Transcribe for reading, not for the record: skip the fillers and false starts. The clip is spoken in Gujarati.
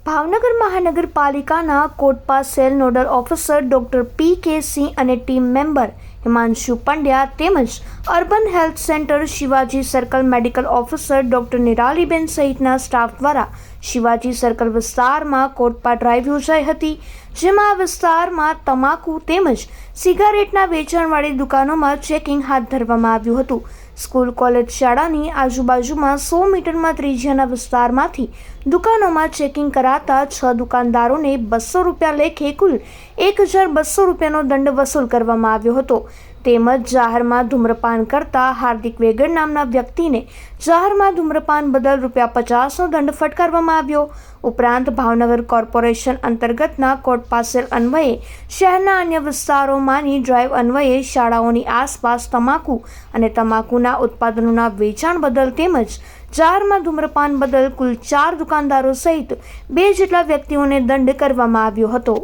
ભાવનગર મહાનગરપાલિકાના COTPA cell nodal officer doctor P K. Singh અને ટીમ મેમ્બર હિમાંશુ પંડ્યા તેમજ urban health centre Shivaji circle medical officer doctor Niraliben સહિતના સ્ટાફ દ્વારા શિવાજી સર્કલ વિસ્તારમાં કોટપા ડ્રાઈવ યોજાઈ હતી, જેમાં આ વિસ્તારમાં તમાકુ તેમજ સિગારેટના વેચાણવાળી દુકાનોમાં ચેકિંગ હાથ ધરવામાં આવ્યું હતું. સ્કૂલ કોલેજ શાળાની આજુબાજુમાં 100 મીટરમાં ત્રિજ્યાના વિસ્તારમાંથી દુકાનોમાં ચેકિંગ કરાતા 6 દુકાનદારોને 200 રૂપિયા લેખે કુલ 1200 રૂપિયાનો દંડ વસૂલ કરવામાં આવ્યો હતો. તેમજ જાહેરમાં ધૂમ્રપાન કરતા હાર્દિક વેગડ નામના વ્યક્તિને જાહેરમાં ધૂમ્રપાન બદલ ₹50નો દંડ ફટકારવામાં આવ્યો. ઉપરાંત ભાવનગર કોર્પોરેશન અંતર્ગતના કોટપા સેલ અન્વયે શહેરના અન્ય વિસ્તારોમાંની ડ્રાઈવ અન્વયે શાળાઓની આસપાસ તમાકુ અને તમાકુના ઉત્પાદનોના વેચાણ બદલ તેમજ જાહેરમાં ધૂમ્રપાન બદલ કુલ 4 દુકાનદારો સહિત 2 જેટલા વ્યક્તિઓને દંડ કરવામાં આવ્યો હતો.